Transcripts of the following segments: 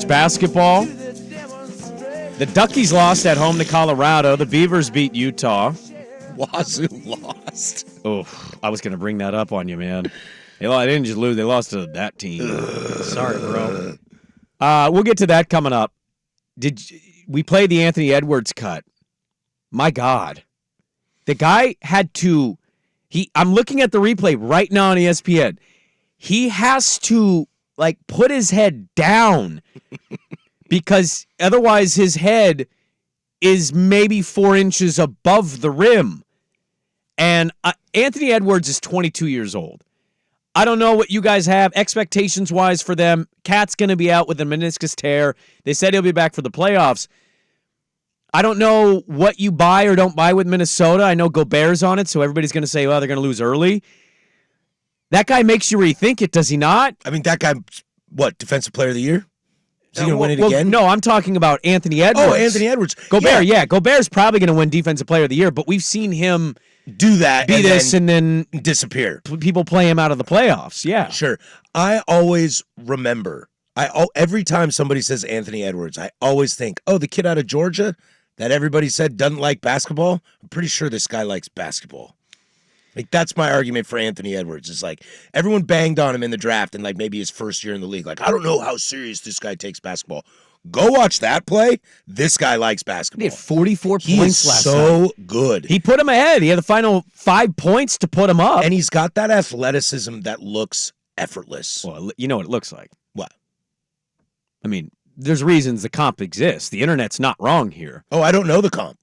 college basketball. The Duckies lost at home to Colorado. The Beavers beat Utah. Wazoo lost. Oh, I was going to bring that up on you, man. They didn't just lose. They lost to that team. Sorry, bro. We'll get to that coming up. We played the Anthony Edwards cut. My God. The guy had to... I'm looking at the replay right now on ESPN. He has to, put his head down because otherwise his head is maybe 4 inches above the rim. And Anthony Edwards is 22 years old. I don't know what you guys have expectations-wise for them. Cat's going to be out with a meniscus tear. They said he'll be back for the playoffs. I don't know what you buy or don't buy with Minnesota. I know Gobert's on it, so everybody's going to say, well, they're going to lose early. That guy makes you rethink it, does he not? I mean, that guy, what, Defensive Player of the Year? Is he going to win it again? No, I'm talking about Anthony Edwards. Oh, Anthony Edwards. Gobert, yeah. Gobert's probably going to win Defensive Player of the Year, but we've seen him do that and then disappear. People play him out of the playoffs, yeah. Sure. I always remember, every time somebody says Anthony Edwards, I always think, oh, the kid out of Georgia that everybody said doesn't like basketball? I'm pretty sure this guy likes basketball. That's my argument for Anthony Edwards. It's everyone banged on him in the draft and maybe his first year in the league. I don't know how serious this guy takes basketball. Go watch that play. This guy likes basketball. He had 44 he points is last so night. good. He put him ahead. He had the final 5 points to put him up. And he's got that athleticism that looks effortless. Well, you know what it looks like. What? I mean, there's reasons the comp exists. The internet's not wrong here. Oh, I don't know the comp.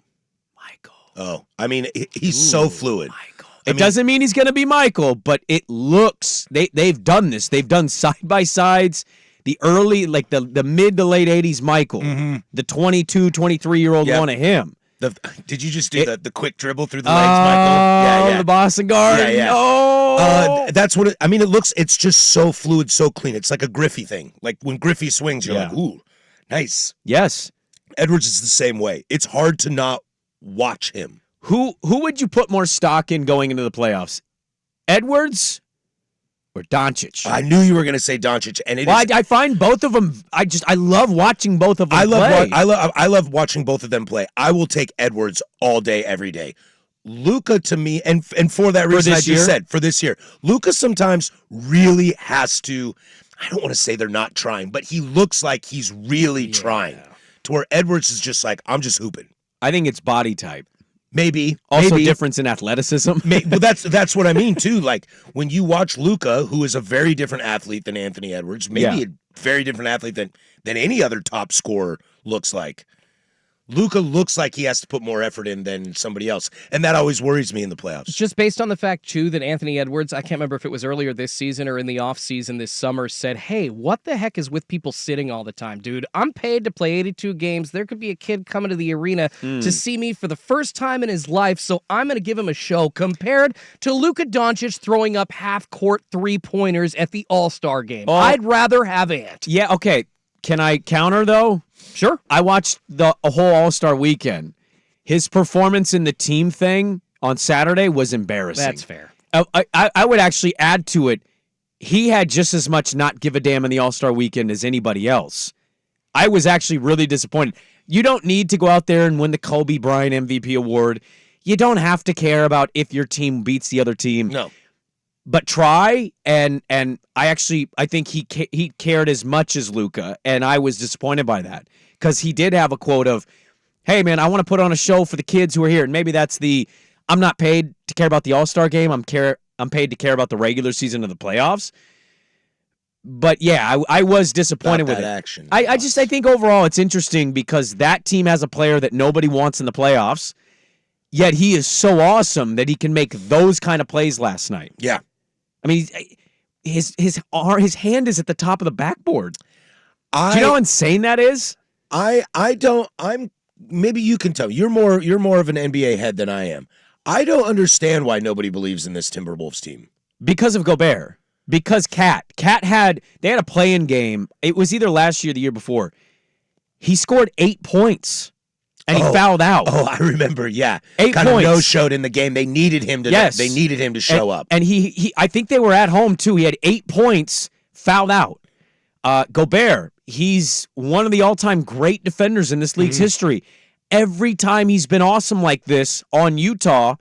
Michael. Oh, I mean, he's so fluid. Michael. It doesn't mean he's going to be Michael, but it looks, they've done this. They've done side-by-sides. The early, the mid to late 80s Michael, the 22, 23-year-old one of him. Did you just do the quick dribble through the legs, Michael? Yeah. The Boston guard. Yeah. Oh. That's what it looks, it's just so fluid, so clean. It's like a Griffey thing. When Griffey swings, you're ooh, nice. Yes. Edwards is the same way. It's hard to not watch him. Who would you put more stock in going into the playoffs? Edwards or Dončić? I knew you were going to say Dončić, and I find both of them. I love watching both of them play. I love watching both of them play. I will take Edwards all day, every day. Luka, to me, and for that reason I just said, for this year, Luka sometimes really has to. I don't want to say they're not trying, but he looks like he's really trying. To where Edwards is just I'm just hooping. I think it's body type. Maybe. Also difference in athleticism. Well, that's what I mean, too. When you watch Luka, who is a very different athlete than Anthony Edwards, maybe a very different athlete than any other top scorer looks like. Luka looks like he has to put more effort in than somebody else, and that always worries me in the playoffs. Just based on the fact, too, that Anthony Edwards, I can't remember if it was earlier this season or in the offseason this summer, said, hey, what the heck is with people sitting all the time, dude? I'm paid to play 82 games. There could be a kid coming to the arena to see me for the first time in his life, so I'm going to give him a show compared to Luka Dončić throwing up half-court three-pointers at the All-Star game. I'd rather have Ant. Yeah, okay. Can I counter, though? Sure. I watched a whole All-Star weekend. His performance in the team thing on Saturday was embarrassing. That's fair. I would actually add to it, he had just as much not give a damn in the All-Star weekend as anybody else. I was actually really disappointed. You don't need to go out there and win the Kobe Bryant MVP award. You don't have to care about if your team beats the other team. No. But try, and I think he cared as much as Luka, and I was disappointed by that because he did have a quote of, hey, man, I want to put on a show for the kids who are here, and maybe that's I'm not paid to care about the All-Star game, I'm paid to care about the regular season of the playoffs. But, yeah, I was disappointed with it. Action. I think overall it's interesting because that team has a player that nobody wants in the playoffs, yet he is so awesome that he can make those kind of plays last night. Yeah. I mean, his hand is at the top of the backboard. Do you know how insane that is? Maybe you can tell me. You're more of an NBA head than I am. I don't understand why nobody believes in this Timberwolves team. Because of Gobert. Because Cat had a play-in game. It was either last year or the year before. He scored 8 points. And he fouled out. Oh, I remember. Yeah, 8 kind points. of no-showed in the game. They needed him to. Yes. They needed him to show up. And he I think they were at home too. He had 8 points, fouled out. Gobert, he's one of the all-time great defenders in this league's history. Every time he's been awesome like this on Utah,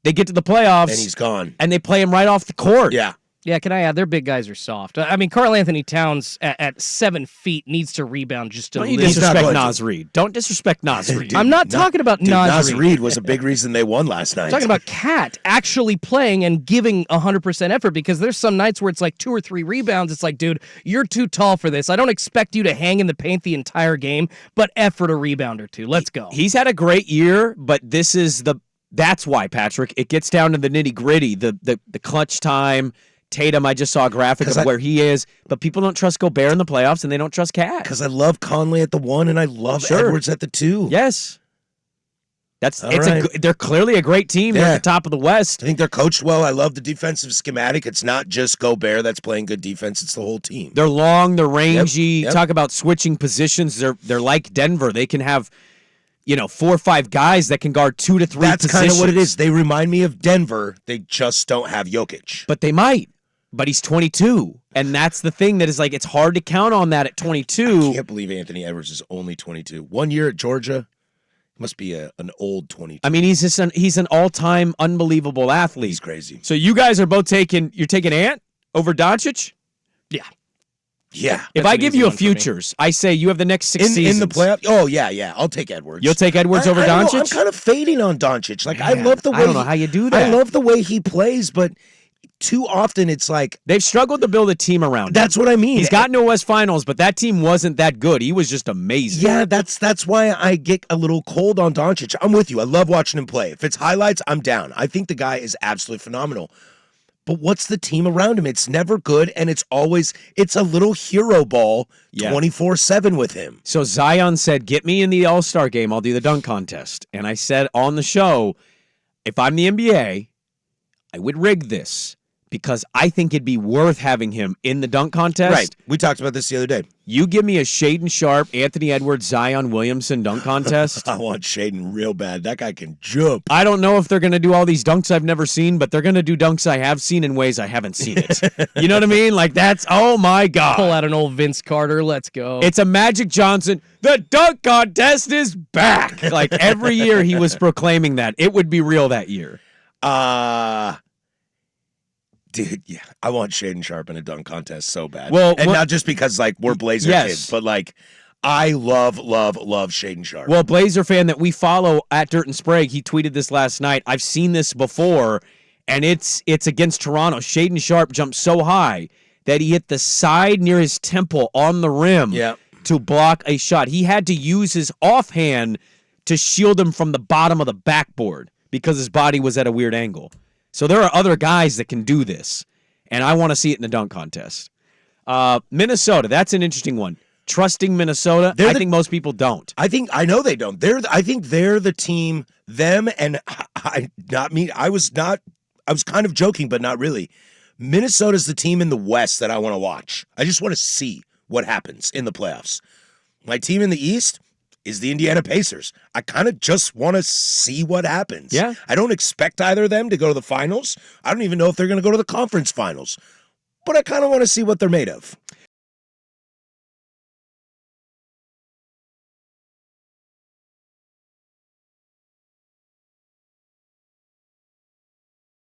they get to the playoffs. And he's gone. And they play him right off the court. Yeah. Yeah, can I add? Their big guys are soft. I mean, Karl Anthony Towns at 7 feet needs to rebound just a Don't you little. disrespect Nas Reed. Don't disrespect Nas Reed. I'm not talking about Nas Nas Reed. Reed was a big reason they won last night. I'm talking about Cat actually playing and giving 100% effort, because there's some nights where it's like 2 or 3 rebounds. It's like, dude, you're too tall for this. I don't expect you to hang in the paint the entire game, but effort a rebound or two. Let's go. He's had a great year, but that's why, Patrick. It gets down to the nitty-gritty, the clutch time. Tatum, I just saw a graphic of where he is, but people don't trust Gobert in the playoffs, and they don't trust Cat. Because I love Conley at the 1, and I love Edwards at the 2. Yes. Right. They're clearly a great team. They're at the top of the West. I think they're coached well. I love the defensive schematic. It's not just Gobert that's playing good defense. It's the whole team. They're long, they're rangy. Yep. Talk about switching positions. They're like Denver. They can have 4 or 5 guys that can guard 2 to 3 That's positions. kind of what it is. They remind me of Denver. They just don't have Jokic. But they might. But he's 22. And that's the thing that is like, it's hard to count on that at 22. I can't believe Anthony Edwards is only 22. 1 year at Georgia, must be an old 22. I mean, he's an all-time unbelievable athlete. He's crazy. So you guys are both you're taking Ant over Doncic? Yeah. Yeah. If I give you a futures, I say you have the next 6 seasons. In the playoff? Oh, yeah. I'll take Edwards. You'll take Edwards over I don't Doncic? know. I'm kind of fading on Doncic. Like, Man, I love the way I don't know how you do that. I love the way he plays, but too often it's like, they've struggled to build a team around him. that's what I mean. He's gotten to West Finals, but that team wasn't that good. He was just amazing. Yeah, that's why I get a little cold on Doncic. I'm with you. I love watching him play. If it's highlights, I'm down. I think the guy is absolutely phenomenal. But what's the team around him? It's never good, and it's a little hero ball 24/7 with him. So Zion said, get me in the All-Star game. I'll do the dunk contest. And I said on the show, if I'm the NBA, I would rig this, because I think it'd be worth having him in the dunk contest. Right. We talked about this the other day. You give me a Shaden Sharp, Anthony Edwards, Zion Williamson dunk contest. I want Shaden real bad. That guy can jump. I don't know if they're going to do all these dunks I've never seen, but they're going to do dunks I have seen in ways I haven't seen it. You know what I mean? Like, that's, oh my God. Pull out an old Vince Carter. Let's go. It's a Magic Johnson. The dunk contest is back. Like, every year he was proclaiming that. It would be real that year. Dude, yeah, I want Shaden Sharp in a dunk contest so bad. Well, and not just because like we're Blazer kids, but like I love Shaden Sharp. Well, Blazer fan that we follow at Dirt and Sprague, he tweeted this last night. I've seen this before, and it's against Toronto. Shaden Sharp jumped so high that he hit the side near his temple on the rim to block a shot. He had to use his offhand to shield him from the bottom of the backboard because his body was at a weird angle. So there are other guys that can do this, and I want to see it in the dunk contest. Minnesota, that's an interesting one. Trusting Minnesota, I think most people don't. I know they don't. I think they're the team. Them and not me. I was kind of joking, but not really. Minnesota's the team in the West that I want to watch. I just want to see what happens in the playoffs. My team in the East is the Indiana Pacers. I kind of just want to see what happens. Yeah. I don't expect either of them to go to the finals. I don't even know if they're going to go to the conference finals. But I kind of want to see what they're made of.